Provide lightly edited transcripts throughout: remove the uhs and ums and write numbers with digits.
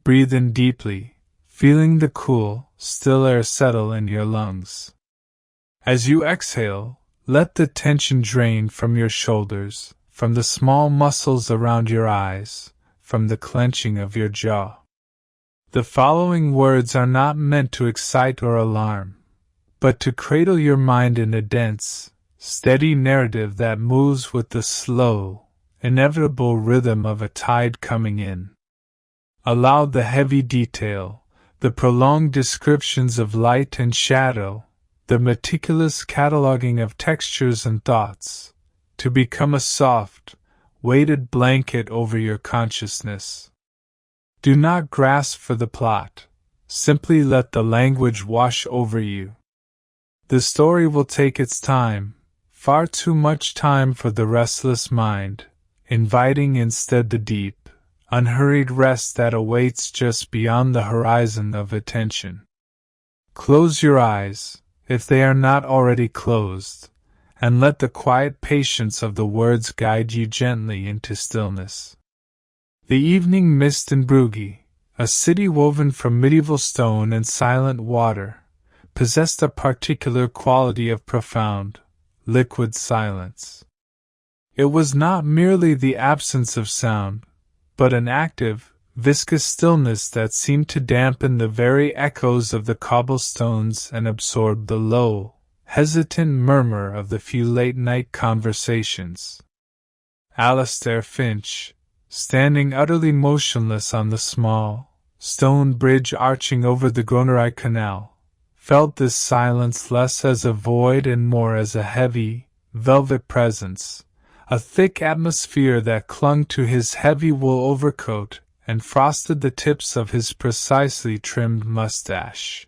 Breathe in deeply, feeling the cool, still air settle in your lungs. As you exhale, let the tension drain from your shoulders, from the small muscles around your eyes, from the clenching of your jaw. The following words are not meant to excite or alarm, but to cradle your mind in a dense, steady narrative that moves with the slow, inevitable rhythm of a tide coming in. Allow the heavy detail, the prolonged descriptions of light and shadow, the meticulous cataloging of textures and thoughts, to become a soft, weighted blanket over your consciousness. Do not grasp for the plot, simply let the language wash over you. The story will take its time, far too much time for the restless mind, inviting instead the deep, unhurried rest that awaits just beyond the horizon of attention. Close your eyes, if they are not already closed, and let the quiet patience of the words guide you gently into stillness. The evening mist in Brugge, a city woven from medieval stone and silent water, possessed a particular quality of profound, liquid silence. It was not merely the absence of sound, but an active, viscous stillness that seemed to dampen the very echoes of the cobblestones and absorb the low, hesitant murmur of the few late-night conversations. Alistair Finch, standing utterly motionless on the small, stone bridge arching over the Groeninge Canal, felt this silence less as a void and more as a heavy, velvet presence, a thick atmosphere that clung to his heavy wool overcoat and frosted the tips of his precisely trimmed mustache.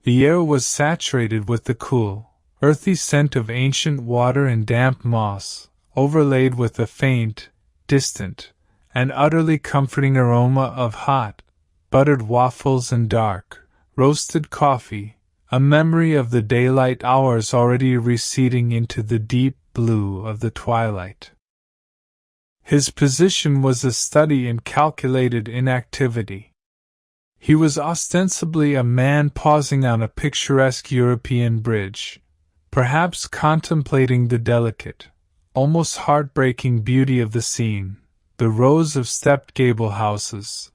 The air was saturated with the cool, earthy scent of ancient water and damp moss, overlaid with a faint, distant, and utterly comforting aroma of hot, buttered waffles and dark, roasted coffee, a memory of the daylight hours already receding into the deep blue of the twilight. His position was a study in calculated inactivity. He was ostensibly a man pausing on a picturesque European bridge, perhaps contemplating the delicate, almost heartbreaking beauty of the scene, the rows of stepped gable houses,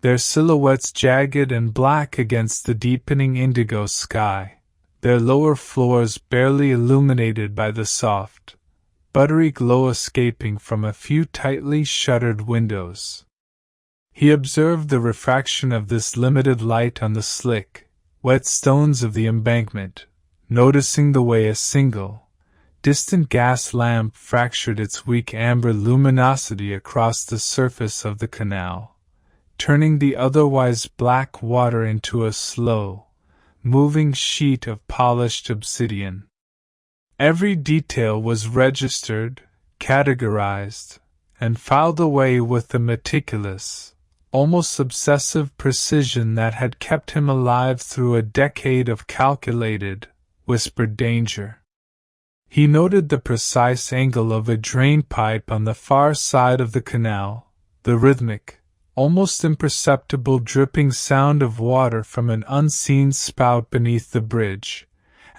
their silhouettes jagged and black against the deepening indigo sky, their lower floors barely illuminated by the soft, buttery glow escaping from a few tightly shuttered windows. He observed the refraction of this limited light on the slick, wet stones of the embankment, noticing the way a single, distant gas lamp fractured its weak amber luminosity across the surface of the canal, turning the otherwise black water into a slow, moving sheet of polished obsidian. Every detail was registered, categorized, and filed away with the meticulous, almost obsessive precision that had kept him alive through a decade of calculated, whispered danger. He noted the precise angle of a drain pipe on the far side of the canal, the rhythmic, almost imperceptible dripping sound of water from an unseen spout beneath the bridge,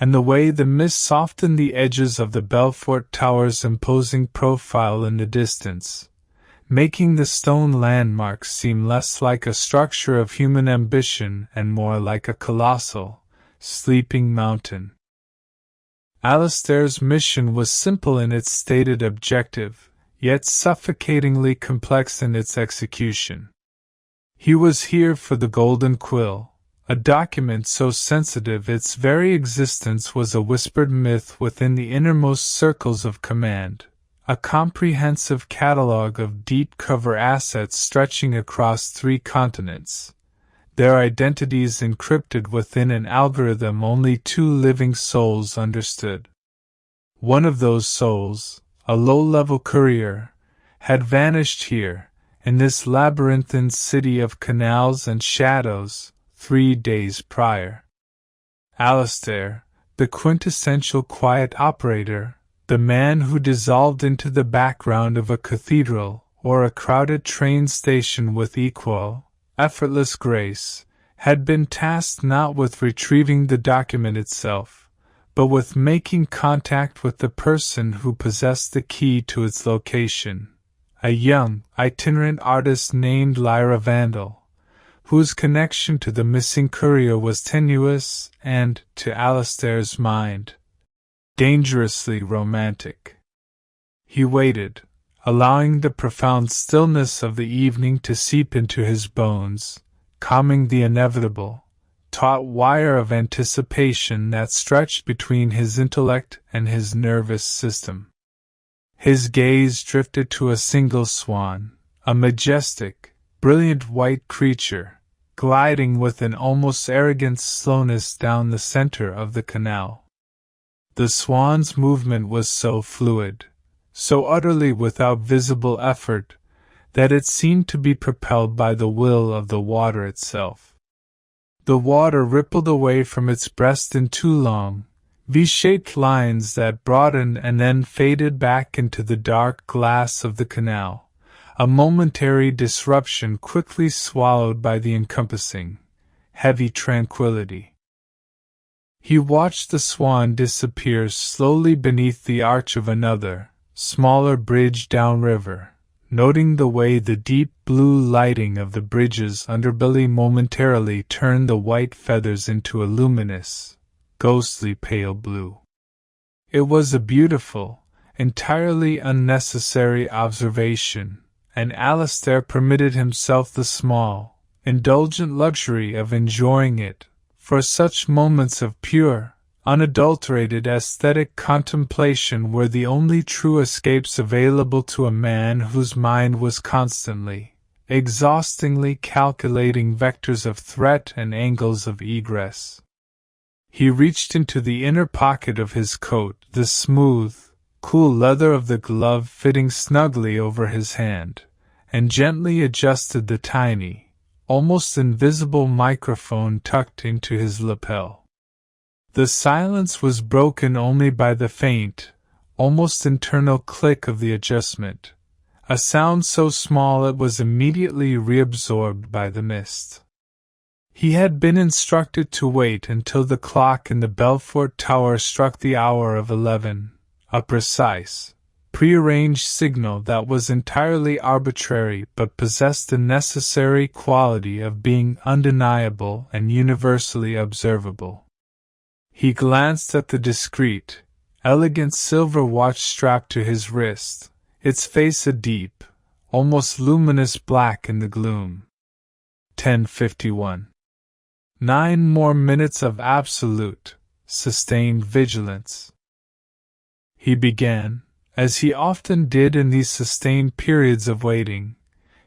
and the way the mist softened the edges of the Belfort Tower's imposing profile in the distance, making the stone landmarks seem less like a structure of human ambition and more like a colossal, sleeping mountain. Alistair's mission was simple in its stated objective, yet suffocatingly complex in its execution. He was here for the Golden Quill, a document so sensitive its very existence was a whispered myth within the innermost circles of command, a comprehensive catalogue of deep-cover assets stretching across 3 continents, their identities encrypted within an algorithm only 2 living souls understood. One of those souls, a low-level courier, had vanished here, in this labyrinthine city of canals and shadows, 3 days prior. Alistair, the quintessential quiet operator, the man who dissolved into the background of a cathedral or a crowded train station with equal, effortless grace, had been tasked not with retrieving the document itself, but with making contact with the person who possessed the key to its location, a young, itinerant artist named Lyra Vandel, whose connection to the missing courier was tenuous and, to Alistair's mind, dangerously romantic. He waited, allowing the profound stillness of the evening to seep into his bones, calming the inevitable, taut wire of anticipation that stretched between his intellect and his nervous system. His gaze drifted to a single swan, a majestic, brilliant white creature, gliding with an almost arrogant slowness down the center of the canal. The swan's movement was so fluid, so utterly without visible effort, that it seemed to be propelled by the will of the water itself. The water rippled away from its breast in two long, V-shaped lines that broadened and then faded back into the dark glass of the canal, a momentary disruption quickly swallowed by the encompassing, heavy tranquility. He watched the swan disappear slowly beneath the arch of another, smaller bridge downriver, noting the way the deep blue lighting of the bridge's underbelly momentarily turned the white feathers into a luminous, ghostly pale blue. It was a beautiful, entirely unnecessary observation, and Alistair permitted himself the small, indulgent luxury of enjoying it, for such moments of pure, unadulterated aesthetic contemplation were the only true escapes available to a man whose mind was constantly, exhaustingly calculating vectors of threat and angles of egress. He reached into the inner pocket of his coat, the smooth, cool leather of the glove fitting snugly over his hand, and gently adjusted the tiny, almost invisible microphone tucked into his lapel. The silence was broken only by the faint, almost internal click of the adjustment, a sound so small it was immediately reabsorbed by the mist. He had been instructed to wait until the clock in the Belfort Tower struck the hour of 11, a precise, prearranged signal that was entirely arbitrary but possessed the necessary quality of being undeniable and universally observable. He glanced at the discreet, elegant silver watch strapped to his wrist, its face a deep, almost luminous black in the gloom. 10:51. 9 more minutes of absolute, sustained vigilance. He began, as he often did in these sustained periods of waiting,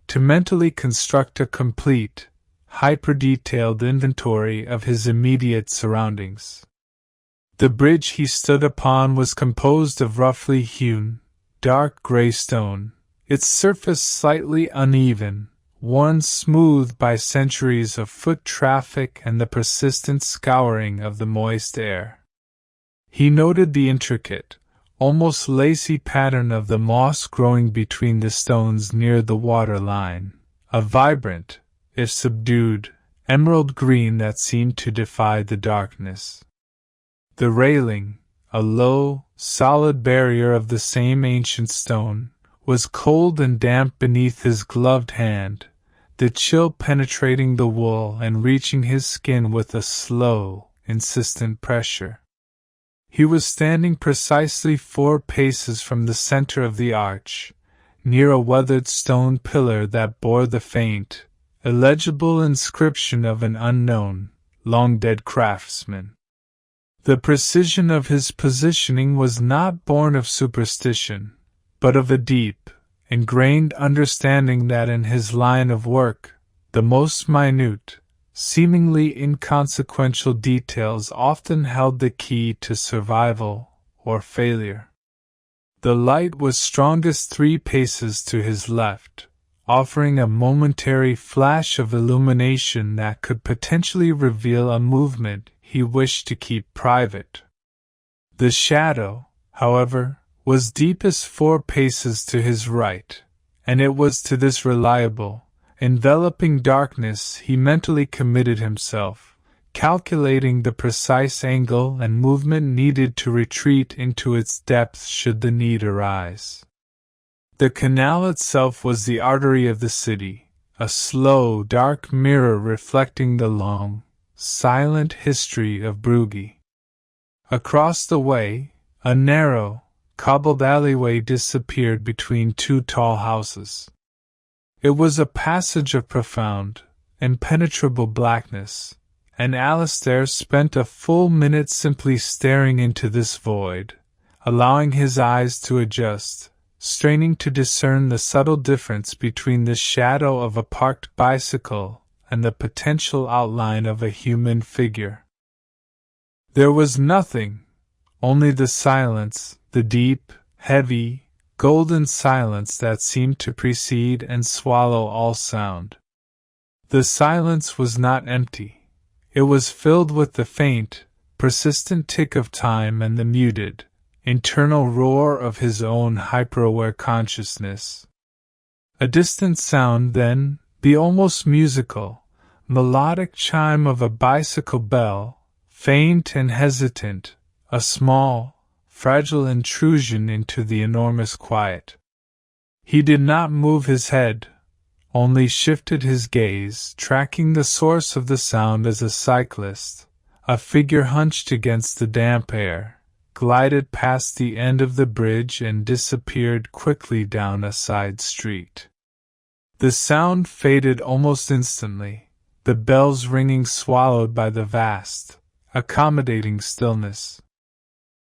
to mentally construct a complete, hyper-detailed inventory of his immediate surroundings. The bridge he stood upon was composed of roughly hewn, dark gray stone, its surface slightly uneven, worn smooth by centuries of foot traffic and the persistent scouring of the moist air. He noted the intricate, almost lacy pattern of the moss growing between the stones near the water line, a vibrant, if subdued, emerald green that seemed to defy the darkness. The railing, a low, solid barrier of the same ancient stone, was cold and damp beneath his gloved hand, the chill penetrating the wool and reaching his skin with a slow, insistent pressure. He was standing precisely 4 paces from the center of the arch, near a weathered stone pillar that bore the faint, illegible inscription of an unknown, long-dead craftsman. The precision of his positioning was not born of superstition, but of a deep, ingrained understanding that in his line of work, the most minute, seemingly inconsequential details often held the key to survival or failure. The light was strongest 3 paces to his left, offering a momentary flash of illumination that could potentially reveal a movement he wished to keep private. The shadow, however, was deepest 4 paces to his right, and it was to this reliable, enveloping darkness, he mentally committed himself, calculating the precise angle and movement needed to retreat into its depths should the need arise. The canal itself was the artery of the city, a slow, dark mirror reflecting the long, silent history of Brugge. Across the way, a narrow, cobbled alleyway disappeared between two tall houses. It was a passage of profound, impenetrable blackness, and Alistair spent a full minute simply staring into this void, allowing his eyes to adjust, straining to discern the subtle difference between the shadow of a parked bicycle and the potential outline of a human figure. There was nothing, only the silence, the deep, heavy, golden silence that seemed to precede and swallow all sound. The silence was not empty. It was filled with the faint, persistent tick of time and the muted, internal roar of his own hyper-aware consciousness. A distant sound then, the almost musical, melodic chime of a bicycle bell, faint and hesitant, a small, fragile intrusion into the enormous quiet. He did not move his head, only shifted his gaze, tracking the source of the sound as a cyclist, a figure hunched against the damp air, glided past the end of the bridge and disappeared quickly down a side street. The sound faded almost instantly, the bells ringing swallowed by the vast, accommodating stillness.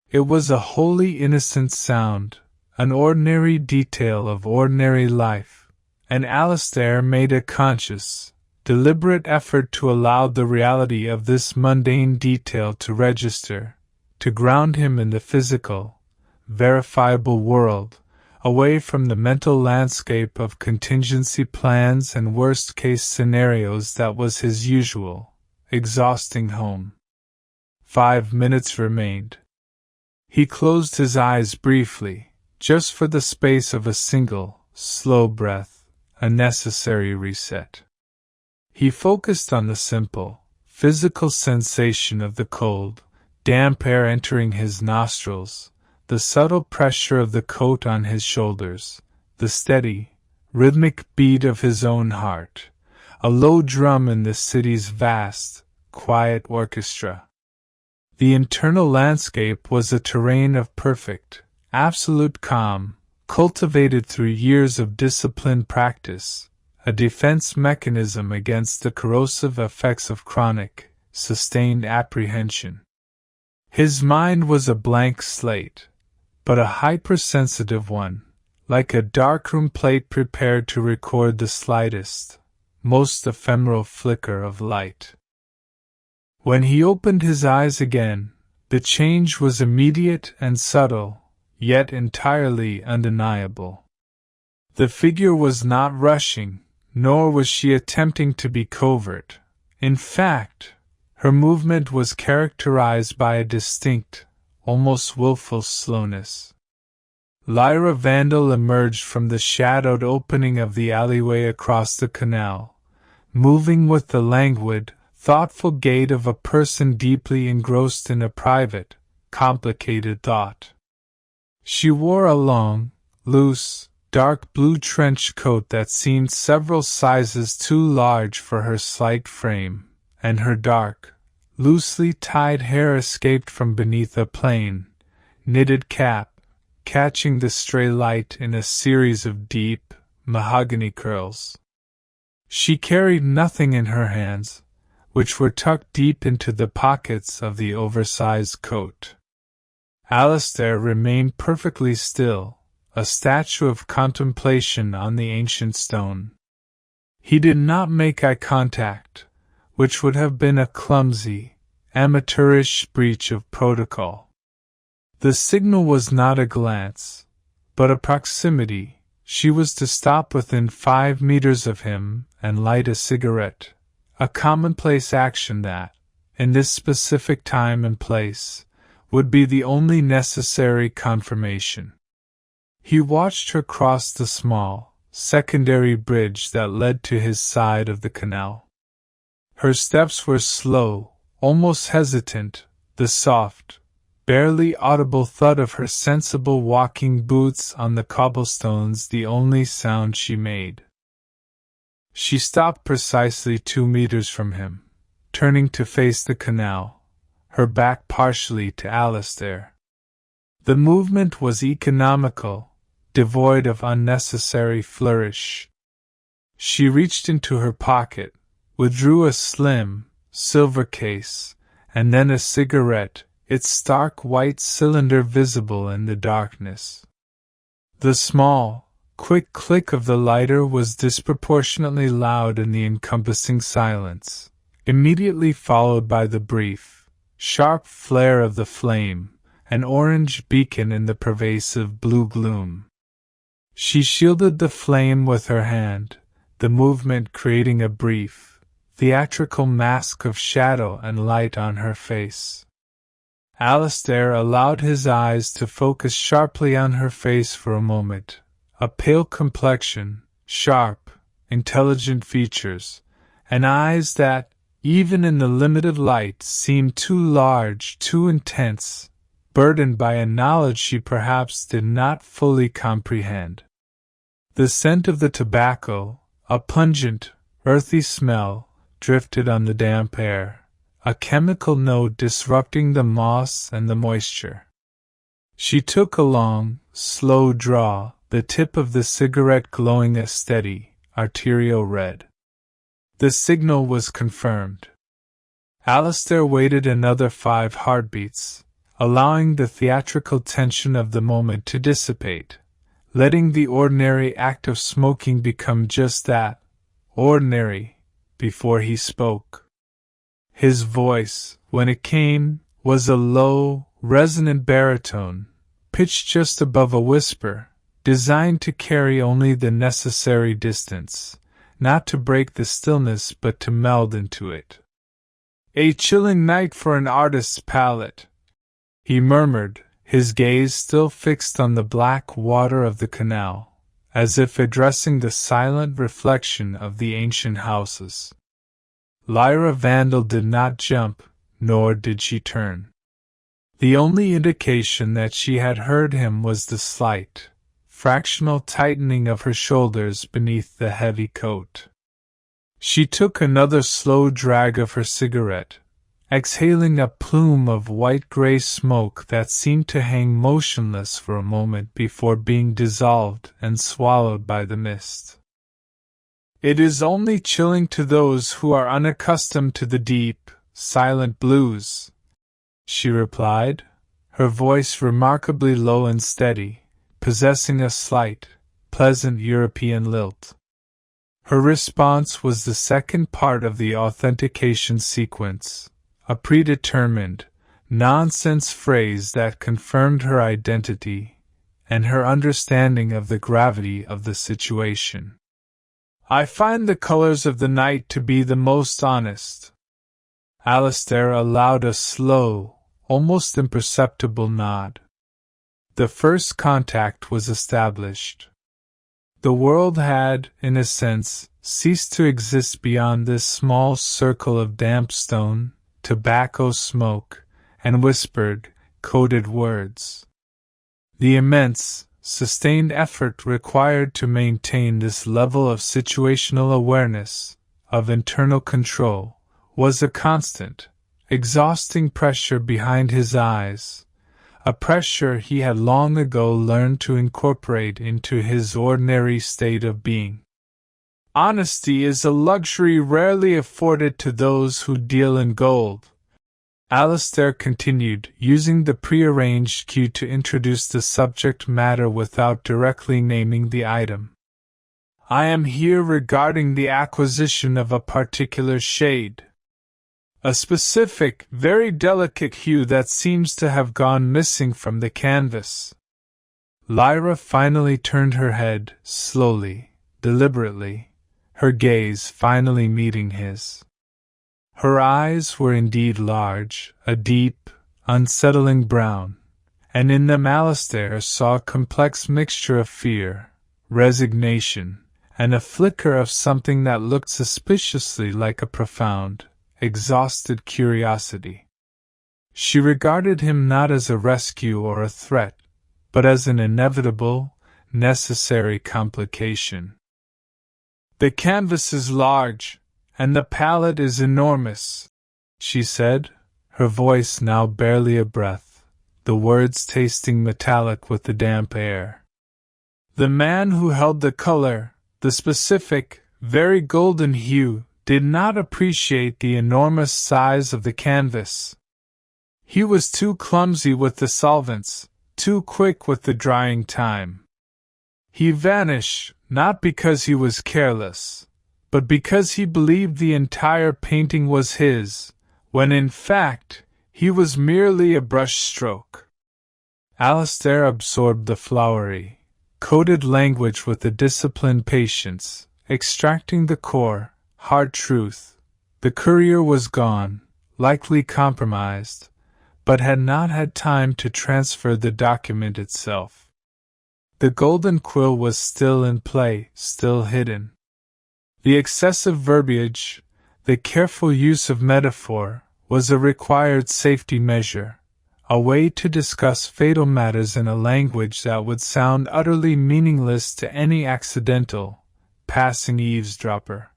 It was a wholly innocent sound, an ordinary detail of ordinary life, and Alistair made a conscious, deliberate effort to allow the reality of this mundane detail to register, to ground him in the physical, verifiable world, away from the mental landscape of contingency plans and worst-case scenarios that was his usual, exhausting home. 5 minutes remained. He closed his eyes briefly, just for the space of a single, slow breath, a necessary reset. He focused on the simple, physical sensation of the cold, damp air entering his nostrils, the subtle pressure of the coat on his shoulders, the steady, rhythmic beat of his own heart, a low drum in the city's vast, quiet orchestra. The internal landscape was a terrain of perfect, absolute calm, cultivated through years of disciplined practice, a defense mechanism against the corrosive effects of chronic, sustained apprehension. His mind was a blank slate, but a hypersensitive one, like a darkroom plate prepared to record the slightest, most ephemeral flicker of light. When he opened his eyes again, the change was immediate and subtle, yet entirely undeniable. The figure was not rushing, nor was she attempting to be covert. In fact, her movement was characterized by a distinct, almost willful slowness. Lyra Vandel emerged from the shadowed opening of the alleyway across the canal, moving with the languid, thoughtful gait of a person deeply engrossed in a private, complicated thought. She wore a long, loose, dark blue trench coat that seemed several sizes too large for her slight frame, and her dark, loosely tied hair escaped from beneath a plain, knitted cap, catching the stray light in a series of deep, mahogany curls. She carried nothing in her hands, which were tucked deep into the pockets of the oversized coat. Alistair remained perfectly still, a statue of contemplation on the ancient stone. He did not make eye contact, which would have been a clumsy, amateurish breach of protocol. The signal was not a glance, but a proximity. She was to stop within 5 meters of him and light a cigarette, a commonplace action that, in this specific time and place, would be the only necessary confirmation. He watched her cross the small, secondary bridge that led to his side of the canal. Her steps were slow, almost hesitant, the soft, barely audible thud of her sensible walking boots on the cobblestones the only sound she made. She stopped precisely 2 meters from him, turning to face the canal, her back partially to Alistair. The movement was economical, devoid of unnecessary flourish. She reached into her pocket, withdrew a slim, silver case, and then a cigarette, its stark white cylinder visible in the darkness. The small, quick click of the lighter was disproportionately loud in the encompassing silence, immediately followed by the brief, sharp flare of the flame, an orange beacon in the pervasive blue gloom. She shielded the flame with her hand, the movement creating a brief, theatrical mask of shadow and light on her face. Alistair allowed his eyes to focus sharply on her face for a moment, a pale complexion, sharp, intelligent features, and eyes that, even in the limited light, seemed too large, too intense, burdened by a knowledge she perhaps did not fully comprehend. The scent of the tobacco, a pungent, earthy smell, drifted on the damp air, a chemical note disrupting the moss and the moisture. She took a long, slow draw, the tip of the cigarette glowing a steady, arterial red. The signal was confirmed. Alistair waited another 5 heartbeats, allowing the theatrical tension of the moment to dissipate, letting the ordinary act of smoking become just that, ordinary, before he spoke. His voice, when it came, was a low, resonant baritone, pitched just above a whisper, designed to carry only the necessary distance, not to break the stillness but to meld into it. "A chilling night for an artist's palette," he murmured, his gaze still fixed on the black water of the canal, as if addressing the silent reflection of the ancient houses. Lyra Vandel did not jump, nor did she turn. The only indication that she had heard him was the slight, fractional tightening of her shoulders beneath the heavy coat. She took another slow drag of her cigarette, exhaling a plume of white-gray smoke that seemed to hang motionless for a moment before being dissolved and swallowed by the mist. "It is only chilling to those who are unaccustomed to the deep, silent blues," she replied, her voice remarkably low and steady, possessing a slight, pleasant European lilt. Her response was the second part of the authentication sequence, a predetermined, nonsense phrase that confirmed her identity and her understanding of the gravity of the situation. "I find the colors of the night to be the most honest." Alistair allowed a slow, almost imperceptible nod. The first contact was established. The world had, in a sense, ceased to exist beyond this small circle of damp stone, tobacco smoke, and whispered, coded words. The immense, sustained effort required to maintain this level of situational awareness, of internal control, was a constant, exhausting pressure behind his eyes, a pressure he had long ago learned to incorporate into his ordinary state of being. "Honesty is a luxury rarely afforded to those who deal in gold," Alistair continued, using the prearranged cue to introduce the subject matter without directly naming the item. "I am here regarding the acquisition of a particular shade. A specific, very delicate hue that seems to have gone missing from the canvas." Lyra finally turned her head, slowly, deliberately, her gaze finally meeting his. Her eyes were indeed large, a deep, unsettling brown, and in them Alistair saw a complex mixture of fear, resignation, and a flicker of something that looked suspiciously like a profound, exhausted curiosity. She regarded him not as a rescue or a threat, but as an inevitable, necessary complication. "The canvas is large, and the palette is enormous," she said, her voice now barely a breath, the words tasting metallic with the damp air. "The man who held the color, the specific, very golden hue, did not appreciate the enormous size of the canvas. He was too clumsy with the solvents, too quick with the drying time. He vanished, not because he was careless, but because he believed the entire painting was his, when in fact, he was merely a brush stroke." Alistair absorbed the flowery, coded language with a disciplined patience, extracting the core, hard truth. The courier was gone, likely compromised, but had not had time to transfer the document itself. The Golden Quill was still in play, still hidden. The excessive verbiage, the careful use of metaphor, was a required safety measure, a way to discuss fatal matters in a language that would sound utterly meaningless to any accidental, passing eavesdropper.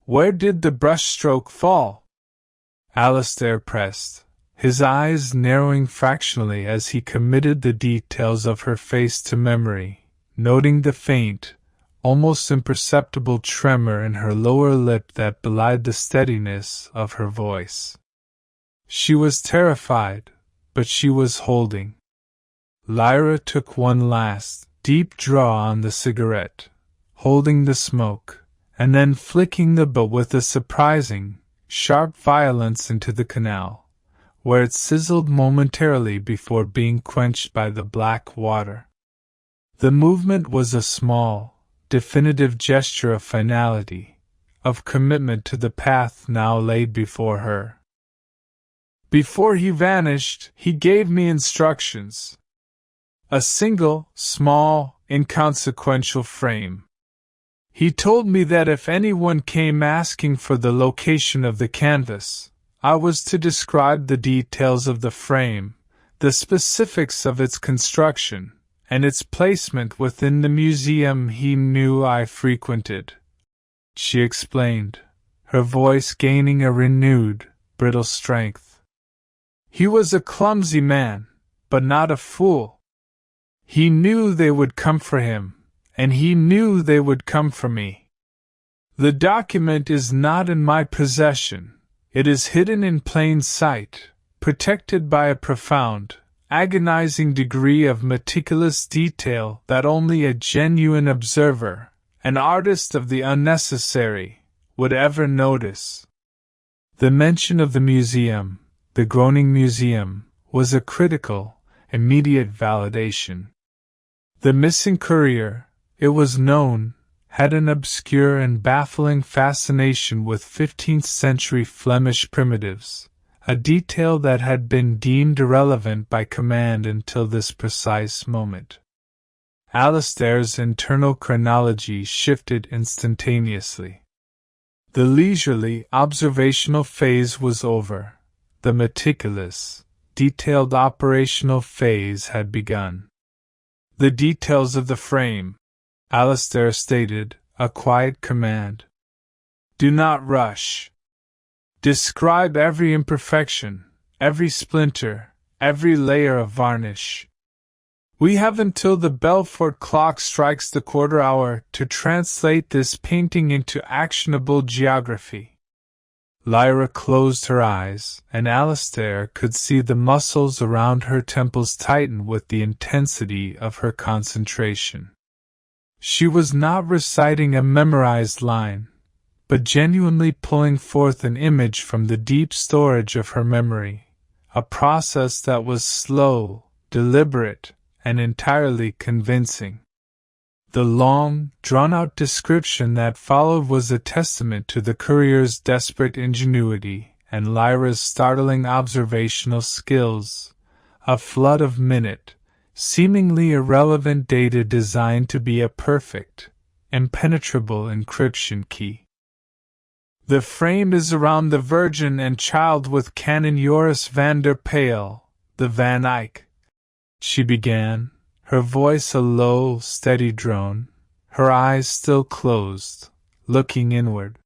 "Where did the brushstroke fall?" Alistair pressed, his eyes narrowing fractionally as he committed the details of her face to memory, noting the faint, almost imperceptible tremor in her lower lip that belied the steadiness of her voice. She was terrified, but she was holding. Lyra took one last, deep draw on the cigarette, holding the smoke, and then flicking the butt with a surprising, sharp violence into the canal, where it sizzled momentarily before being quenched by the black water. The movement was a small, definitive gesture of finality, of commitment to the path now laid before her. "Before he vanished, he gave me instructions. A single, small, inconsequential frame. He told me that if anyone came asking for the location of the canvas, I was to describe the details of the frame, the specifics of its construction, and its placement within the museum he knew I frequented," she explained, her voice gaining a renewed, brittle strength. "He was a clumsy man, but not a fool. He knew they would come for him, and he knew they would come for me. The document is not in my possession, it is hidden in plain sight, protected by a profound, agonizing degree of meticulous detail that only a genuine observer, an artist of the unnecessary, would ever notice." The mention of the museum, the Groeninge Museum, was a critical, immediate validation. The missing courier, it was known, had an obscure and baffling fascination with 15th-century Flemish primitives, a detail that had been deemed irrelevant by command until this precise moment. Alistair's internal chronology shifted instantaneously. The leisurely, observational phase was over. The meticulous, detailed operational phase had begun. "The details of the frame," Alistair stated, a quiet command. "Do not rush. Describe every imperfection, every splinter, every layer of varnish. We have until the Belfort clock strikes the quarter hour to translate this painting into actionable geography." Lyra closed her eyes, and Alistair could see the muscles around her temples tighten with the intensity of her concentration. She was not reciting a memorized line, but genuinely pulling forth an image from the deep storage of her memory, a process that was slow, deliberate, and entirely convincing. The long, drawn-out description that followed was a testament to the courier's desperate ingenuity and Lyra's startling observational skills, a flood of minute, seemingly irrelevant data designed to be a perfect, impenetrable encryption key. The frame is around the Virgin and Child with Canon Joris van der Pijl, the Van Eyck, she began, her voice a low, steady drone, her eyes still closed, looking inward.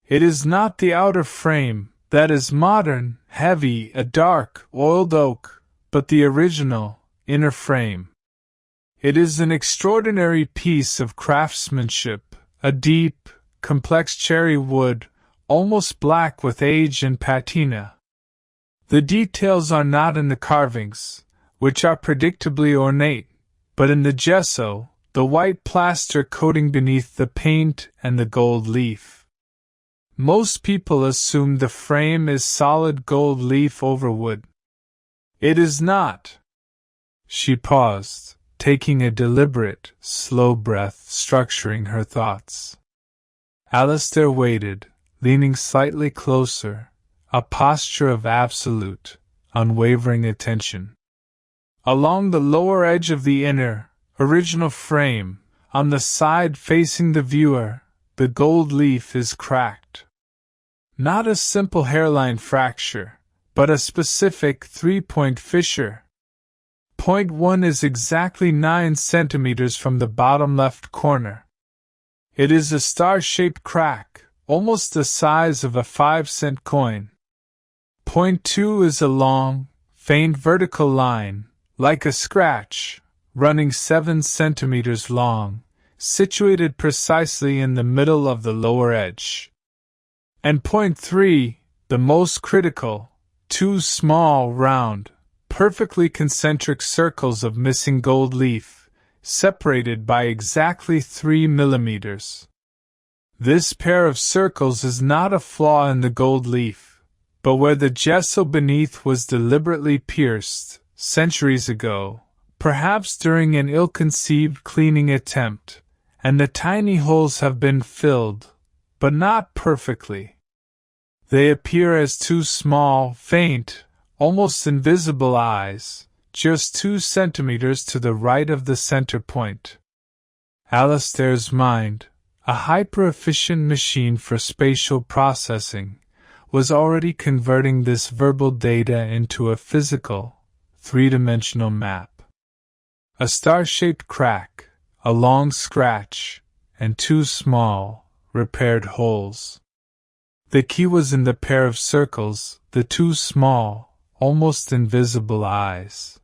It is not the outer frame that is modern, heavy, a dark, oiled oak, but the original, inner frame. It is an extraordinary piece of craftsmanship, a deep, complex cherry wood, almost black with age and patina. The details are not in the carvings, which are predictably ornate, but in the gesso, the white plaster coating beneath the paint and the gold leaf. Most people assume the frame is solid gold leaf over wood. It is not. She paused, taking a deliberate, slow breath, structuring her thoughts. Alistair waited, leaning slightly closer, a posture of absolute, unwavering attention. Along the lower edge of the inner, original frame, on the side facing the viewer, the gold leaf is cracked. Not a simple hairline fracture, but a specific three-point fissure. Point 1 is exactly 9 centimeters from the bottom left corner. It is a star-shaped crack, almost the size of a 5-cent coin. Point 2 is a long, faint vertical line, like a scratch, running 7 centimeters long, situated precisely in the middle of the lower edge. And point 3, the most critical, 2 small, round, perfectly concentric circles of missing gold leaf, separated by exactly 3 millimeters. This pair of circles is not a flaw in the gold leaf, but where the gesso beneath was deliberately pierced, centuries ago, perhaps during an ill-conceived cleaning attempt, and the tiny holes have been filled, but not perfectly. They appear as 2 small, faint, almost invisible eyes, just 2 centimeters to the right of the center point. Alistair's mind, a hyper-efficient machine for spatial processing, was already converting this verbal data into a physical, three-dimensional map. A star-shaped crack, a long scratch, and 2 small, repaired holes. The key was in the pair of circles, the 2 small, almost invisible eyes.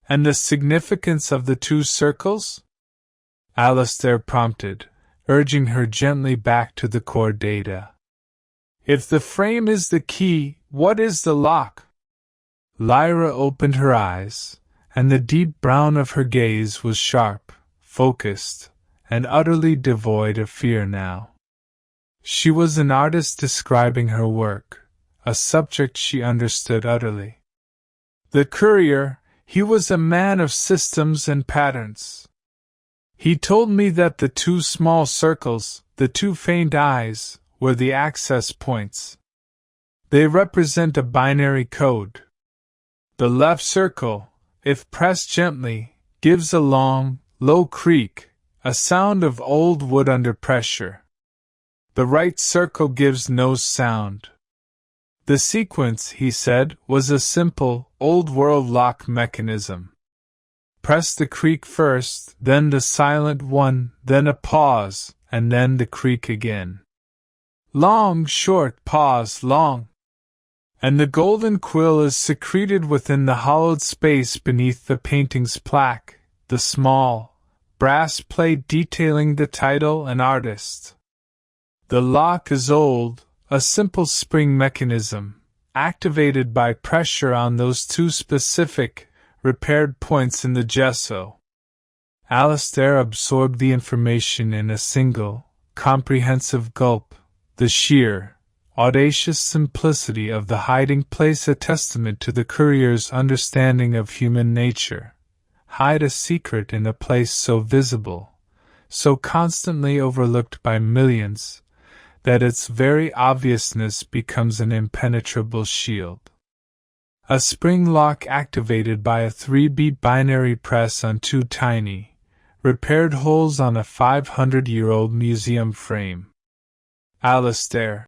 And the significance of the 2 circles? Alistair prompted, urging her gently back to the core data. If the frame is the key, what is the lock? Lyra opened her eyes, and the deep brown of her gaze was sharp, focused, and utterly devoid of fear now. She was an artist describing her work, a subject she understood utterly. The courier, he was a man of systems and patterns. He told me that the 2 small circles, the 2 faint eyes, were the access points. They represent a binary code. The left circle, if pressed gently, gives a long, low creak, a sound of old wood under pressure. The right circle gives no sound. The sequence, he said, was a simple, old-world lock mechanism. Press the creak first, then the silent one, then a pause, and then the creak again. Long, short, pause, long. And the golden quill is secreted within the hollowed space beneath the painting's plaque, the small, brass plate detailing the title and artist. The lock is old, a simple spring mechanism, activated by pressure on those 2 specific, repaired points in the gesso. Alistair absorbed the information in a single, comprehensive gulp, the sheer, audacious simplicity of the hiding place a testament to the courier's understanding of human nature. Hide a secret in a place so visible, so constantly overlooked by millions, that its very obviousness becomes an impenetrable shield. A spring lock activated by a 3-beat binary press on 2 tiny, repaired holes on a 500-year-old museum frame. Alistair,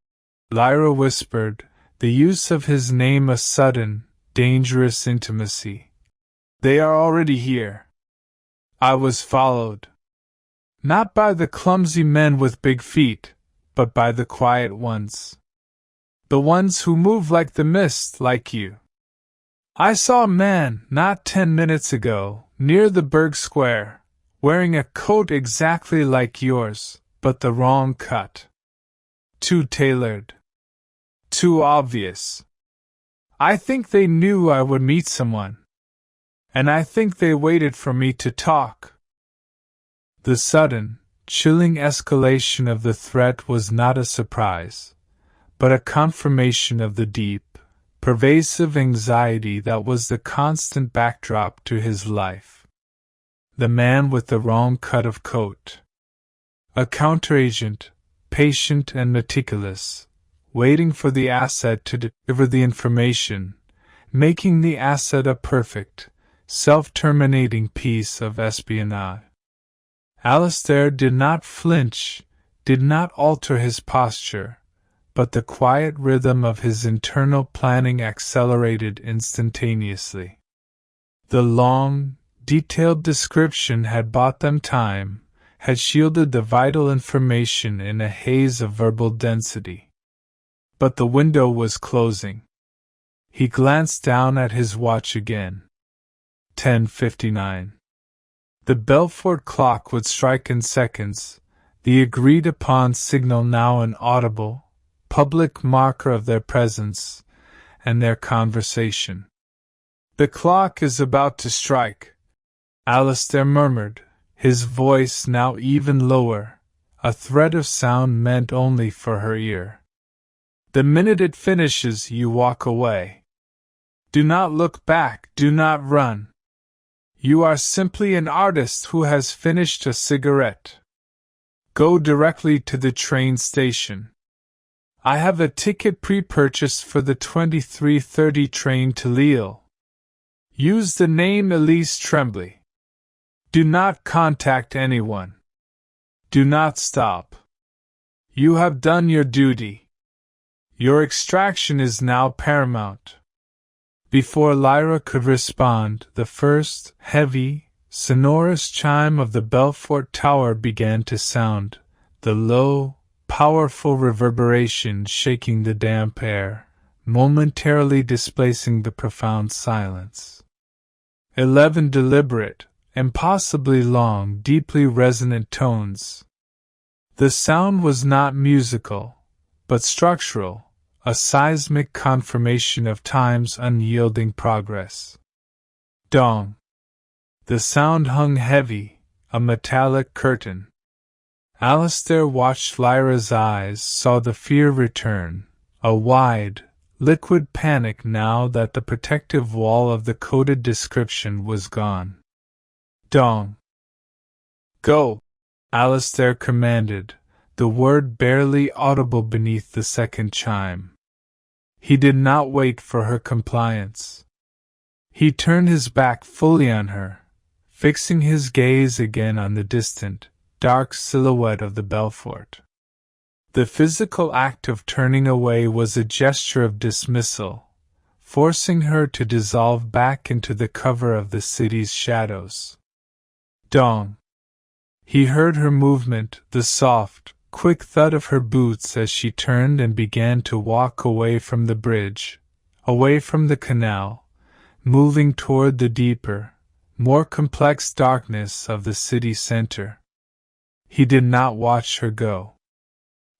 Lyra whispered, the use of his name a sudden, dangerous intimacy. They are already here. I was followed. Not by the clumsy men with big feet, but by the quiet ones. The ones who move like the mist, like you. I saw a man, not 10 minutes ago, near the Burg Square, wearing a coat exactly like yours, but the wrong cut. Too tailored. Too obvious. I think they knew I would meet someone. And I think they waited for me to talk. The sudden, chilling escalation of the threat was not a surprise, but a confirmation of the deep, pervasive anxiety that was the constant backdrop to his life. The man with the wrong cut of coat. A counteragent, patient and meticulous, waiting for the asset to deliver the information, making the asset a perfect, self-terminating piece of espionage. Alistair did not flinch, did not alter his posture, but the quiet rhythm of his internal planning accelerated instantaneously. The long, detailed description had bought them time, had shielded the vital information in a haze of verbal density. But the window was closing. He glanced down at his watch again. 10:59. The Belfort clock would strike in seconds, the agreed-upon signal now an audible, public marker of their presence and their conversation. The clock is about to strike, Alistair murmured, his voice now even lower, a thread of sound meant only for her ear. The minute it finishes, you walk away. Do not look back, do not run. You are simply an artist who has finished a cigarette. Go directly to the train station. I have a ticket pre-purchased for the 23:30 train to Lille. Use the name Elise Tremblay. Do not contact anyone. Do not stop. You have done your duty. Your extraction is now paramount. Before Lyra could respond, the first, heavy, sonorous chime of the Belfort Tower began to sound, the low, powerful reverberation shaking the damp air, momentarily displacing the profound silence. 11 deliberate, impossibly long, deeply resonant tones. The sound was not musical, but structural, a seismic confirmation of time's unyielding progress. Dong. The sound hung heavy, a metallic curtain. Alistair watched Lyra's eyes, saw the fear return, a wide, liquid panic now that the protective wall of the coded description was gone. Dong. Go, Alistair commanded, the word barely audible beneath the second chime. He did not wait for her compliance. He turned his back fully on her, fixing his gaze again on the distant, dark silhouette of the Belfort. The physical act of turning away was a gesture of dismissal, forcing her to dissolve back into the cover of the city's shadows. Dong. He heard her movement, the soft, quick thud of her boots as she turned and began to walk away from the bridge, away from the canal, moving toward the deeper, more complex darkness of the city center. He did not watch her go.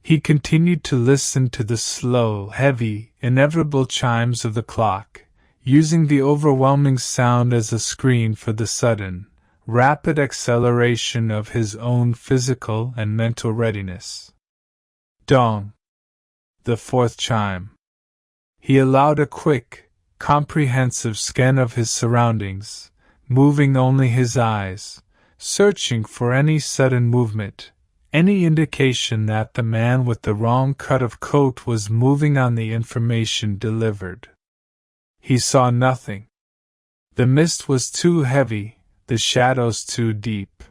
He continued to listen to the slow, heavy, inevitable chimes of the clock, using the overwhelming sound as a screen for the sudden, rapid acceleration of his own physical and mental readiness. Dong. The fourth chime. He allowed a quick, comprehensive scan of his surroundings, moving only his eyes, searching for any sudden movement, any indication that the man with the wrong cut of coat was moving on the information delivered. He saw nothing. The mist was too heavy, the shadows too deep.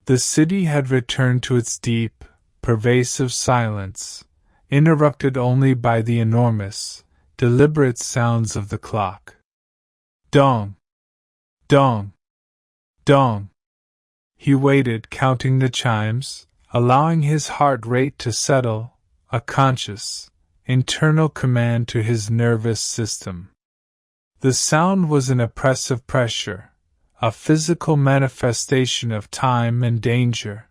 The city had returned to its deep, pervasive silence, interrupted only by the enormous, deliberate sounds of the clock. Dong! Dong! Dong! He waited, counting the chimes, allowing his heart rate to settle, a conscious, internal command to his nervous system. The sound was an oppressive pressure, a physical manifestation of time and danger.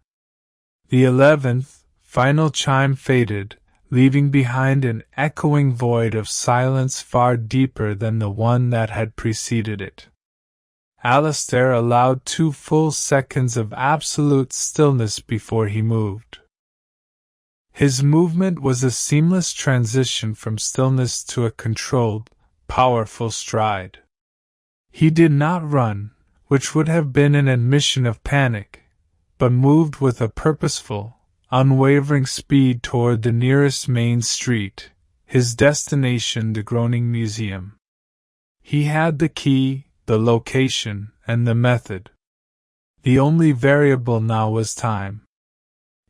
The 11th, final chime faded, leaving behind an echoing void of silence far deeper than the one that had preceded it. Alistair allowed 2 full seconds of absolute stillness before he moved. His movement was a seamless transition from stillness to a controlled, powerful stride. He did not run, which would have been an admission of panic, but moved with a purposeful, unwavering speed toward the nearest main street, his destination the Groeninge Museum. He had the key, the location, and the method. The only variable now was time.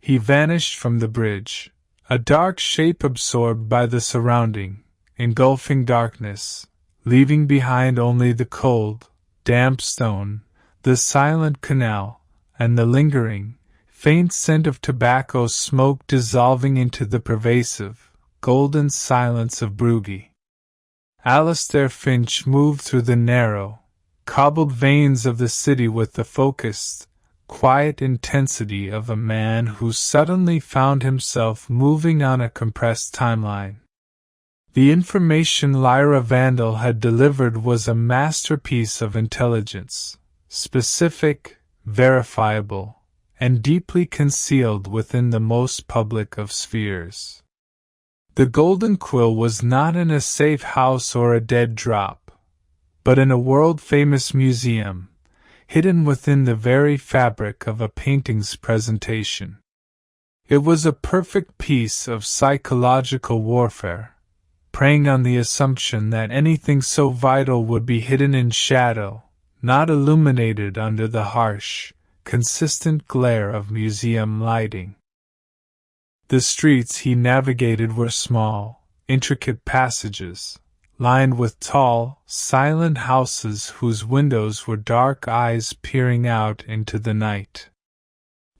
He vanished from the bridge, a dark shape absorbed by the surrounding, engulfing darkness, leaving behind only the cold, damp stone, the silent canal, and the lingering, faint scent of tobacco smoke dissolving into the pervasive, golden silence of Brugge. Alistair Finch moved through the narrow, cobbled veins of the city with the focused, quiet intensity of a man who suddenly found himself moving on a compressed timeline. The information Lyra Vandel had delivered was a masterpiece of intelligence, specific, verifiable, and deeply concealed within the most public of spheres. The Golden Quill was not in a safe house or a dead drop, but in a world-famous museum, hidden within the very fabric of a painting's presentation. It was a perfect piece of psychological warfare, preying on the assumption that anything so vital would be hidden in shadow, not illuminated under the harsh, consistent glare of museum lighting. The streets he navigated were small, intricate passages, lined with tall, silent houses whose windows were dark eyes peering out into the night.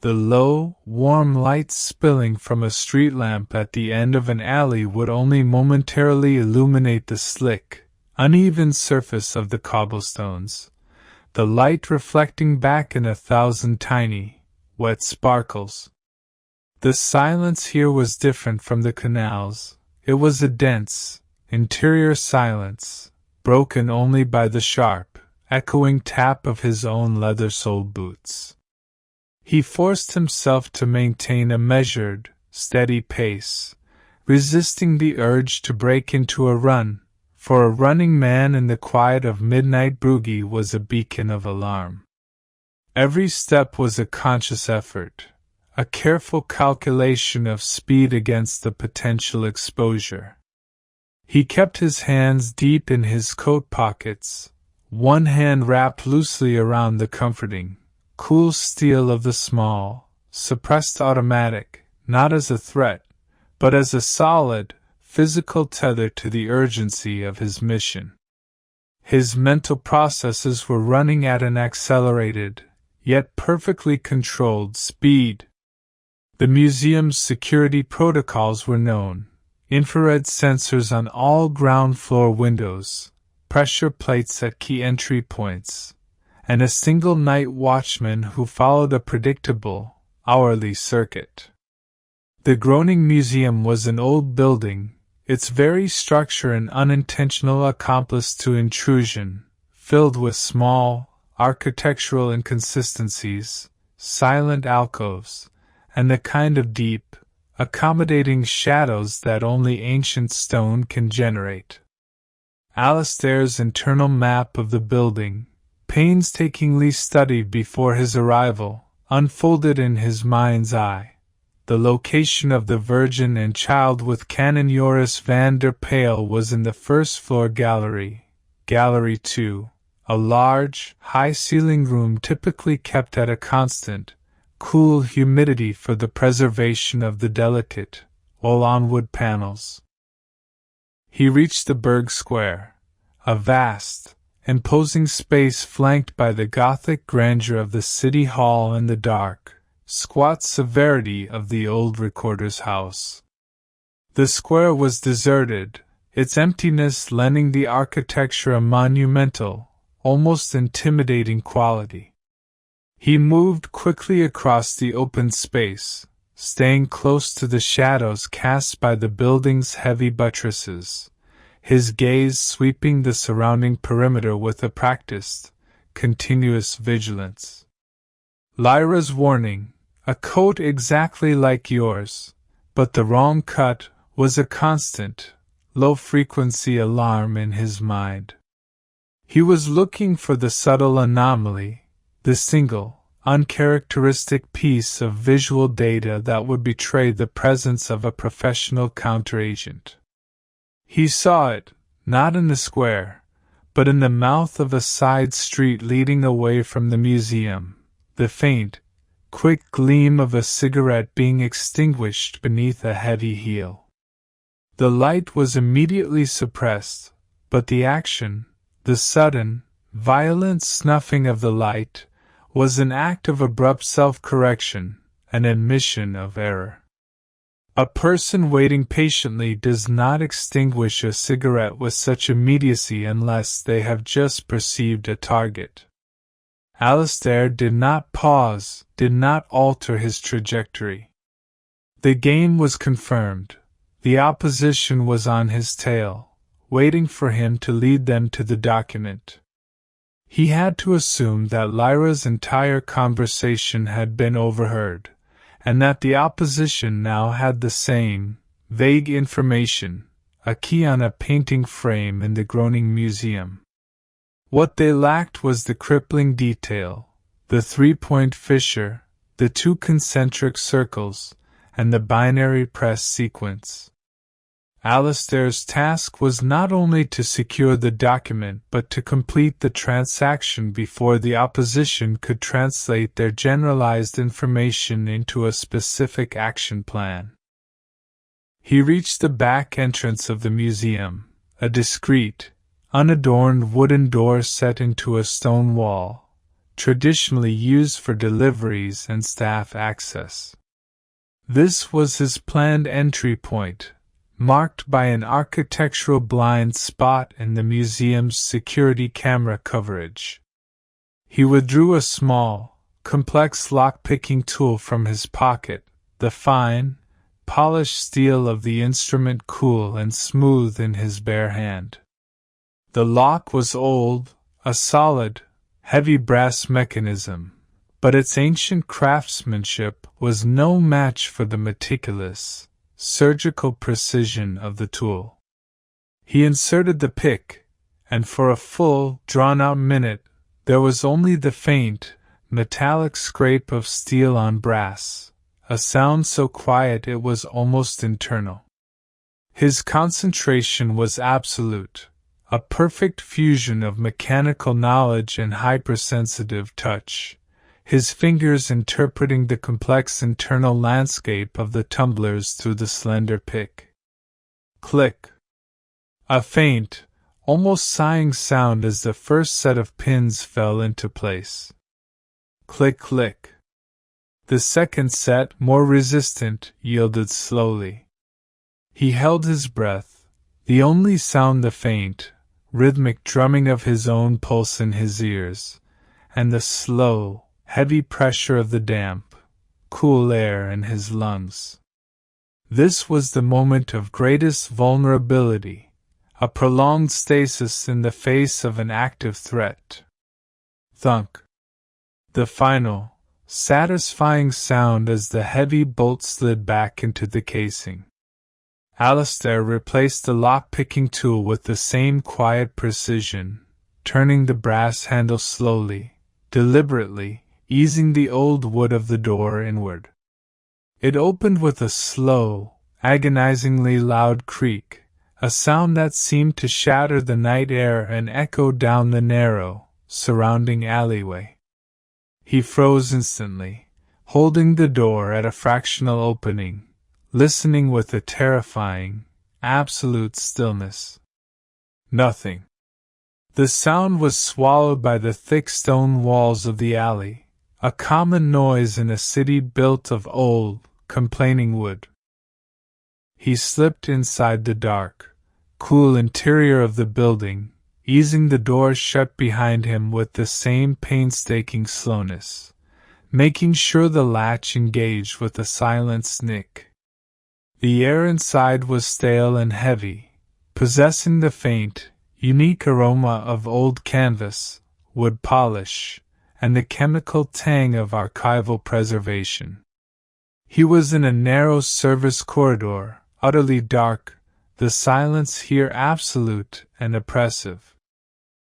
The low, warm light spilling from a street lamp at the end of an alley would only momentarily illuminate the slick, uneven surface of the cobblestones, the light reflecting back in 1,000 tiny, wet sparkles. The silence here was different from the canals. It was a dense, interior silence, broken only by the sharp, echoing tap of his own leather-soled boots. He forced himself to maintain a measured, steady pace, resisting the urge to break into a run, for a running man in the quiet of midnight Brugge was a beacon of alarm. Every step was a conscious effort, a careful calculation of speed against the potential exposure. He kept his hands deep in his coat pockets, one hand wrapped loosely around the comforting, cool steel of the small, suppressed automatic, not as a threat, but as a solid, physical tether to the urgency of his mission. His mental processes were running at an accelerated, yet perfectly controlled speed. The museum's security protocols were known: infrared sensors on all ground floor windows, pressure plates at key entry points, and a single night watchman who followed a predictable, hourly circuit. The Groeninge Museum was an old building, its very structure an unintentional accomplice to intrusion, filled with small, architectural inconsistencies, silent alcoves, and the kind of deep, accommodating shadows that only ancient stone can generate. Alistair's internal map of the building, painstakingly studied before his arrival, unfolded in his mind's eye. The location of the Virgin and Child with Canon Joris van der Pijl was in the first-floor gallery, Gallery 2, a large, high-ceiling room typically kept at a constant, cool humidity for the preservation of the delicate, all-on-wood panels. He reached the Burg Square, a vast, imposing space flanked by the Gothic grandeur of the city hall and the dark, squat severity of the old recorder's house. The square was deserted, its emptiness lending the architecture a monumental, almost intimidating quality. He moved quickly across the open space, staying close to the shadows cast by the building's heavy buttresses, his gaze sweeping the surrounding perimeter with a practiced, continuous vigilance. Lyra's warning, a coat exactly like yours, but the wrong cut, was a constant, low-frequency alarm in his mind. He was looking for the subtle anomaly, the single, uncharacteristic piece of visual data that would betray the presence of a professional counteragent. He saw it, not in the square, but in the mouth of a side street leading away from the museum, the faint, quick gleam of a cigarette being extinguished beneath a heavy heel. The light was immediately suppressed, but the action, the sudden, violent snuffing of the light, was an act of abrupt self-correction, an admission of error. A person waiting patiently does not extinguish a cigarette with such immediacy unless they have just perceived a target. Alistair did not pause, did not alter his trajectory. The game was confirmed. The opposition was on his tail, waiting for him to lead them to the document. He had to assume that Lyra's entire conversation had been overheard, and that the opposition now had the same, vague information, a key on a painting frame in the Groeninge Museum. What they lacked was the crippling detail, the three-point fissure, the two concentric circles, and the binary press sequence. Alistair's task was not only to secure the document but to complete the transaction before the opposition could translate their generalized information into a specific action plan. He reached the back entrance of the museum, a discreet, unadorned wooden door set into a stone wall, traditionally used for deliveries and staff access. This was his planned entry point, marked by an architectural blind spot in the museum's security camera coverage. He withdrew a small, complex lock-picking tool from his pocket, the fine, polished steel of the instrument cool and smooth in his bare hand. The lock was old, a solid, heavy brass mechanism, but its ancient craftsmanship was no match for the meticulous, surgical precision of the tool. He inserted the pick, and for a full, drawn-out minute, there was only the faint, metallic scrape of steel on brass, a sound so quiet it was almost internal. His concentration was absolute, a perfect fusion of mechanical knowledge and hypersensitive touch, his fingers interpreting the complex internal landscape of the tumblers through the slender pick. Click. A faint, almost sighing sound as the first set of pins fell into place. Click, click. The second set, more resistant, yielded slowly. He held his breath, the only sound the faint, rhythmic drumming of his own pulse in his ears, and the slow, heavy pressure of the damp, cool air in his lungs. This was the moment of greatest vulnerability, a prolonged stasis in the face of an active threat. Thunk. The final, satisfying sound as the heavy bolt slid back into the casing. Alistair replaced the lock-picking tool with the same quiet precision, turning the brass handle slowly, deliberately, easing the old wood of the door inward. It opened with a slow, agonizingly loud creak, a sound that seemed to shatter the night air and echo down the narrow, surrounding alleyway. He froze instantly, holding the door at a fractional opening, listening with a terrifying, absolute stillness. Nothing. The sound was swallowed by the thick stone walls of the alley, a common noise in a city built of old, complaining wood. He slipped inside the dark, cool interior of the building, easing the door shut behind him with the same painstaking slowness, making sure the latch engaged with a silent snick. The air inside was stale and heavy, possessing the faint, unique aroma of old canvas, wood polish, and the chemical tang of archival preservation. He was in a narrow service corridor, utterly dark, the silence here absolute and oppressive.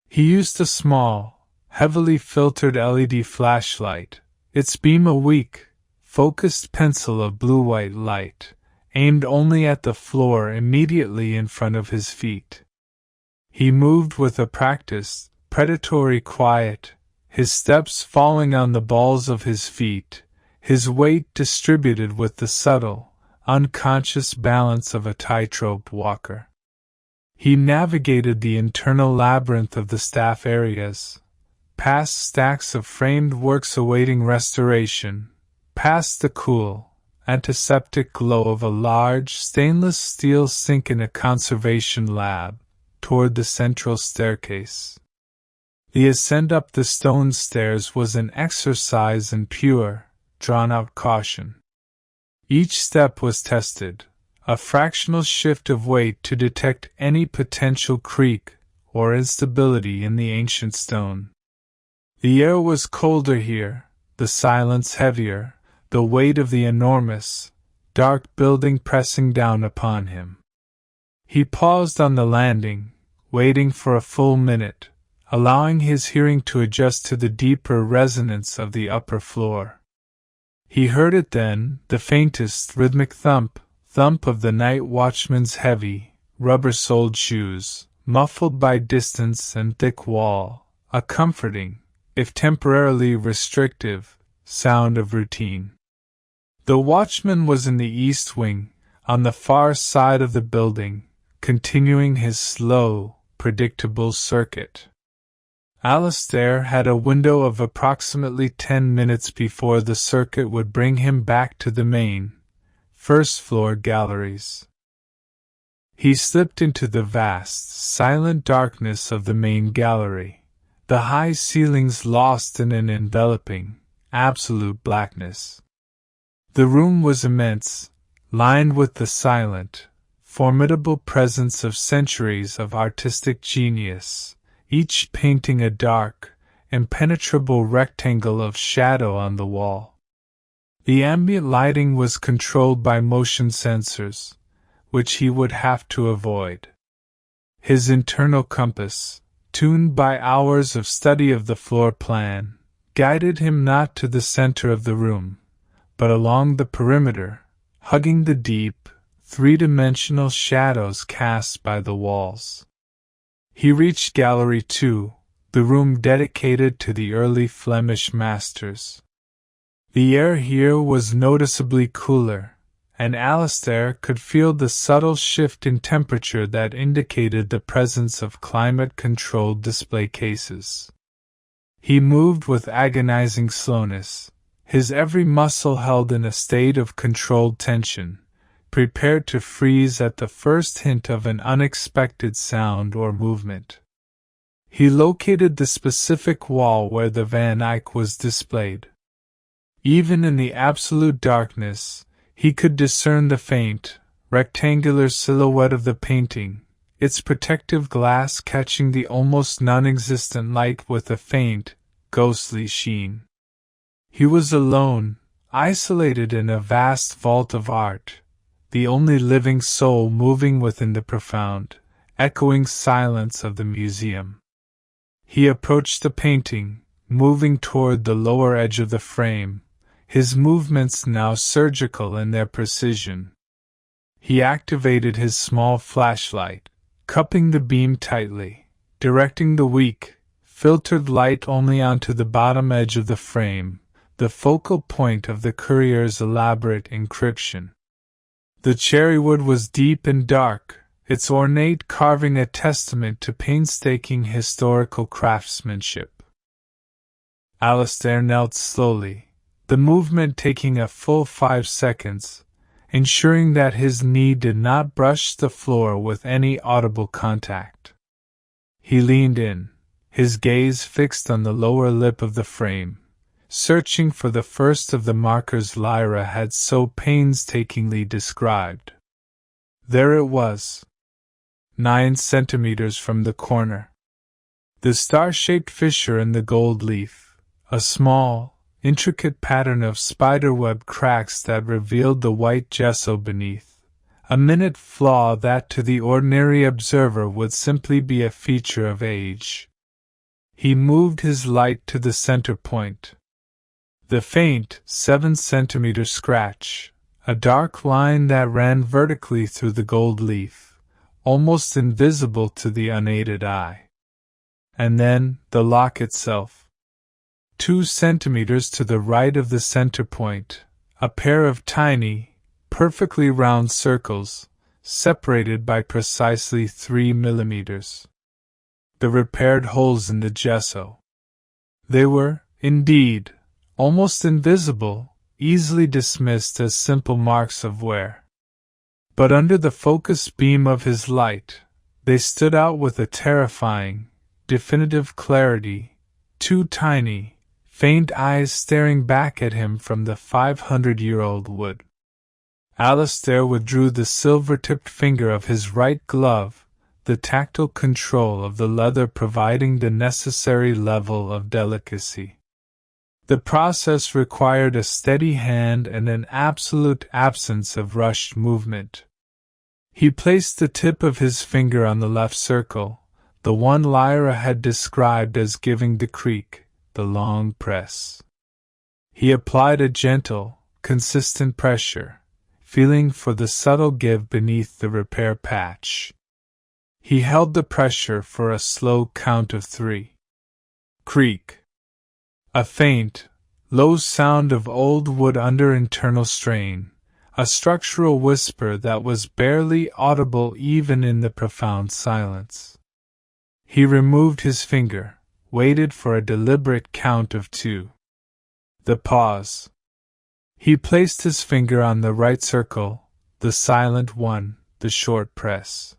He used a small, heavily filtered LED flashlight, its beam a weak, focused pencil of blue-white light, aimed only at the floor immediately in front of his feet. He moved with a practiced, predatory quiet, his steps falling on the balls of his feet, his weight distributed with the subtle, unconscious balance of a tightrope walker. He navigated the internal labyrinth of the staff areas, past stacks of framed works awaiting restoration, past the cool, antiseptic glow of a large stainless steel sink in a conservation lab, toward the central staircase. The ascent up the stone stairs was an exercise in pure, drawn-out caution. Each step was tested, a fractional shift of weight to detect any potential creak or instability in the ancient stone. The air was colder here, the silence heavier, the weight of the enormous, dark building pressing down upon him. He paused on the landing, waiting for a full minute, allowing his hearing to adjust to the deeper resonance of the upper floor. He heard it then, the faintest rhythmic thump of the night watchman's heavy, rubber-soled shoes, muffled by distance and thick wall, a comforting, if temporarily restrictive, sound of routine. The watchman was in the east wing, on the far side of the building, continuing his slow, predictable circuit. Alistair had a window of approximately 10 minutes before the circuit would bring him back to the main, first-floor galleries. He slipped into the vast, silent darkness of the main gallery, the high ceilings lost in an enveloping, absolute blackness. The room was immense, lined with the silent, formidable presence of centuries of artistic genius, each painting a dark, impenetrable rectangle of shadow on the wall. The ambient lighting was controlled by motion sensors, which he would have to avoid. His internal compass, tuned by hours of study of the floor plan, guided him not to the center of the room, but along the perimeter, hugging the deep, three-dimensional shadows cast by the walls. He reached Gallery 2, the room dedicated to the early Flemish masters. The air here was noticeably cooler, and Alistair could feel the subtle shift in temperature that indicated the presence of climate-controlled display cases. He moved with agonizing slowness, his every muscle held in a state of controlled tension, prepared to freeze at the first hint of an unexpected sound or movement. He located the specific wall where the Van Eyck was displayed. Even in the absolute darkness, he could discern the faint, rectangular silhouette of the painting, its protective glass catching the almost non-existent light with a faint, ghostly sheen. He was alone, isolated in a vast vault of art, the only living soul moving within the profound, echoing silence of the museum. He approached the painting, moving toward the lower edge of the frame, his movements now surgical in their precision. He activated his small flashlight, cupping the beam tightly, directing the weak, filtered light only onto the bottom edge of the frame, the focal point of the courier's elaborate encryption. The cherrywood was deep and dark, its ornate carving a testament to painstaking historical craftsmanship. Alistair knelt slowly, the movement taking a full 5 seconds, ensuring that his knee did not brush the floor with any audible contact. He leaned in, his gaze fixed on the lower lip of the frame, searching for the first of the markers Lyra had so painstakingly described. There it was, 9 centimeters from the corner. The star-shaped fissure in the gold leaf, a small, intricate pattern of spiderweb cracks that revealed the white gesso beneath, a minute flaw that to the ordinary observer would simply be a feature of age. He moved his light to the center point. The faint, 7-centimeter scratch, a dark line that ran vertically through the gold leaf, almost invisible to the unaided eye. And then, the lock itself. 2 centimeters to the right of the center point, a pair of tiny, perfectly round circles, separated by precisely 3 millimeters. The repaired holes in the gesso. They were, indeed, almost invisible, easily dismissed as simple marks of wear. But under the focused beam of his light, they stood out with a terrifying, definitive clarity, 2 tiny, faint eyes staring back at him from the 500-year-old wood. Alistair withdrew the silver-tipped finger of his right glove, the tactile control of the leather providing the necessary level of delicacy. The process required a steady hand and an absolute absence of rushed movement. He placed the tip of his finger on the left circle, the one Lyra had described as giving the creak, the long press. He applied a gentle, consistent pressure, feeling for the subtle give beneath the repair patch. He held the pressure for a slow count of 3. Creak. A faint, low sound of old wood under internal strain, a structural whisper that was barely audible even in the profound silence. He removed his finger, waited for a deliberate count of 2. The pause. He placed his finger on the right circle, the silent one, the short press.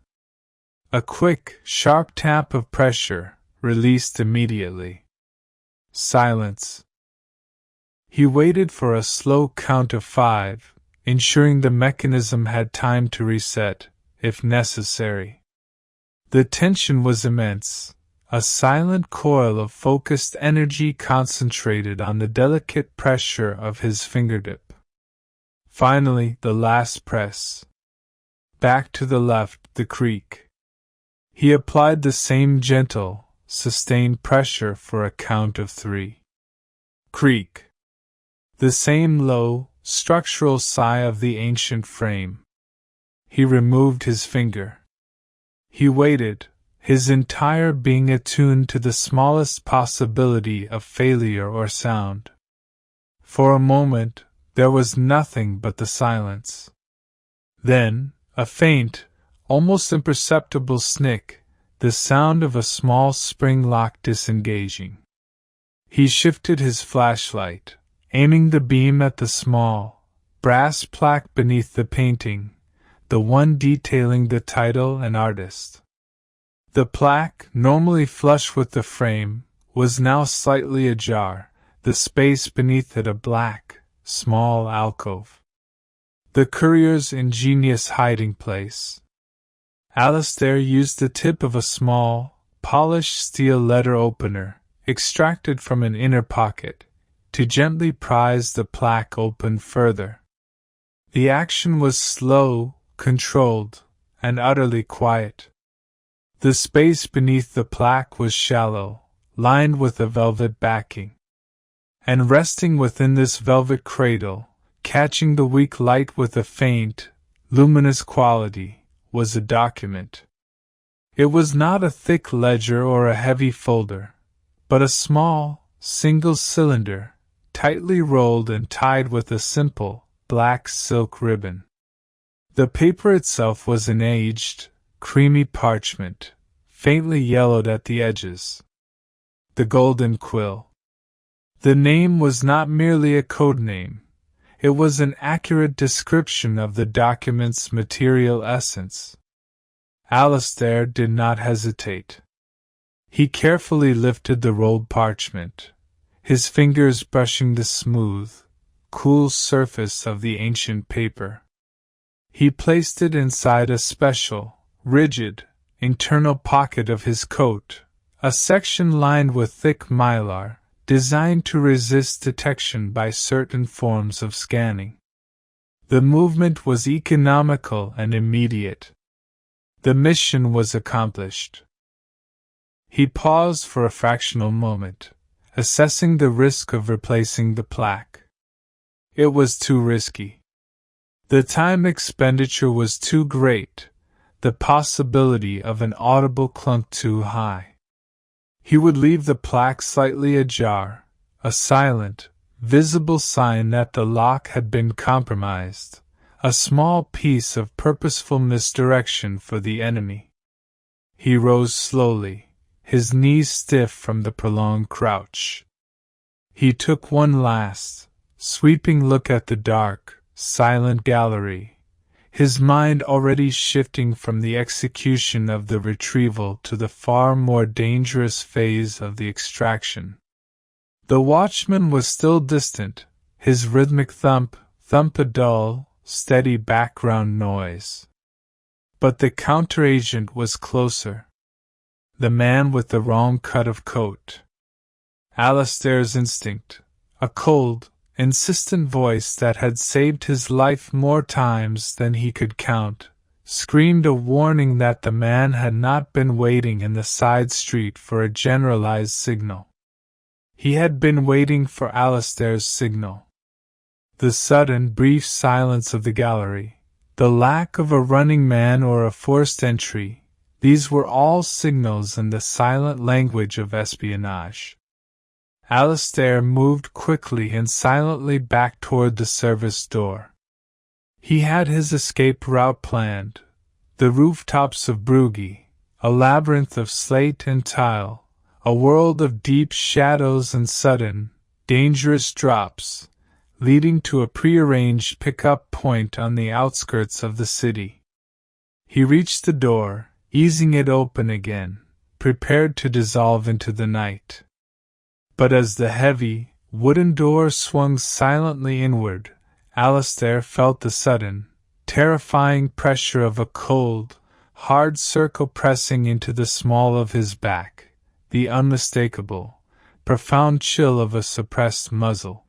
A quick, sharp tap of pressure, released immediately. Silence. He waited for a slow count of 5, ensuring the mechanism had time to reset, if necessary. The tension was immense, a silent coil of focused energy concentrated on the delicate pressure of his fingertip. Finally, the last press. Back to the left, the creak. He applied the same gentle, sustained pressure for a count of 3. Creak. The same low, structural sigh of the ancient frame. He removed his finger. He waited, his entire being attuned to the smallest possibility of failure or sound. For a moment, there was nothing but the silence. Then, a faint, almost imperceptible snick, the sound of a small spring lock disengaging. He shifted his flashlight, aiming the beam at the small, brass plaque beneath the painting, the one detailing the title and artist. The plaque, normally flush with the frame, was now slightly ajar, the space beneath it a black, small alcove. The courier's ingenious hiding place. Alistair used the tip of a small, polished steel letter opener, extracted from an inner pocket, to gently prise the plaque open further. The action was slow, controlled, and utterly quiet. The space beneath the plaque was shallow, lined with a velvet backing. And resting within this velvet cradle, catching the weak light with a faint, luminous quality, was a document. It was not a thick ledger or a heavy folder, but a small, single cylinder, tightly rolled and tied with a simple, black silk ribbon. The paper itself was an aged, creamy parchment, faintly yellowed at the edges. The Golden Quill. The name was not merely a code name. It was an accurate description of the document's material essence. Alistair did not hesitate. He carefully lifted the rolled parchment, his fingers brushing the smooth, cool surface of the ancient paper. He placed it inside a special, rigid, internal pocket of his coat, a section lined with thick mylar, designed to resist detection by certain forms of scanning. The movement was economical and immediate. The mission was accomplished. He paused for a fractional moment, assessing the risk of replacing the plaque. It was too risky. The time expenditure was too great, the possibility of an audible clunk too high. He would leave the plaque slightly ajar, a silent, visible sign that the lock had been compromised, a small piece of purposeful misdirection for the enemy. He rose slowly, his knees stiff from the prolonged crouch. He took one last, sweeping look at the dark, silent gallery, his mind already shifting from the execution of the retrieval to the far more dangerous phase of the extraction. The watchman was still distant, his rhythmic thump a dull, steady background noise. But the counteragent was closer. The man with the wrong cut of coat. Alistair's instinct, a cold, insistent voice that had saved his life more times than he could count, screamed a warning that the man had not been waiting in the side street for a generalized signal. He had been waiting for Alistair's signal. The sudden, brief silence of the gallery, the lack of a running man or a forced entry, these were all signals in the silent language of espionage. Alistair moved quickly and silently back toward the service door. He had his escape route planned. The rooftops of Brugge, a labyrinth of slate and tile, a world of deep shadows and sudden, dangerous drops, leading to a prearranged pick-up point on the outskirts of the city. He reached the door, easing it open again, prepared to dissolve into the night. But as the heavy, wooden door swung silently inward, Alistair felt the sudden, terrifying pressure of a cold, hard circle pressing into the small of his back, the unmistakable, profound chill of a suppressed muzzle.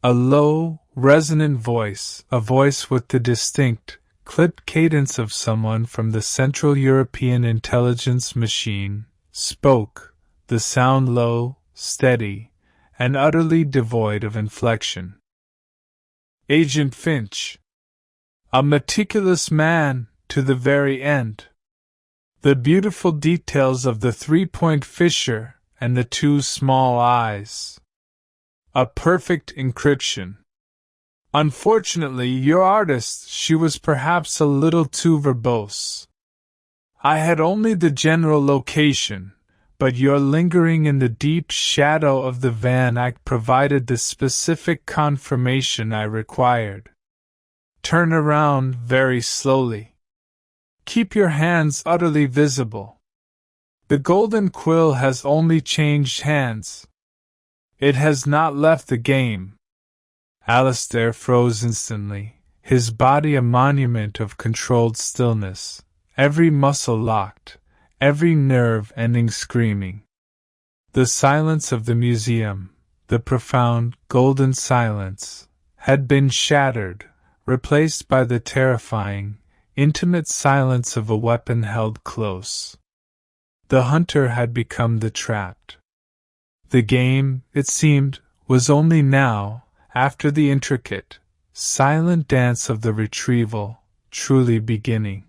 A low, resonant voice, a voice with the distinct, clipped cadence of someone from the Central European intelligence machine, spoke, the sound low, steady, and utterly devoid of inflection. Agent Finch. A meticulous man, to the very end. The beautiful details of the three-point fissure and the two small eyes. A perfect encryption. Unfortunately, your artist, she was perhaps a little too verbose. I had only the general location, but your lingering in the deep shadow of the Van Eyck provided the specific confirmation I required. Turn around very slowly. Keep your hands utterly visible. The Golden Quill has only changed hands. It has not left the game. Alistair froze instantly, his body a monument of controlled stillness, every muscle locked, every nerve ending screaming. The silence of the museum, the profound, golden silence, had been shattered, replaced by the terrifying, intimate silence of a weapon held close. The hunter had become the trapped. The game, it seemed, was only now, after the intricate, silent dance of the retrieval, truly beginning.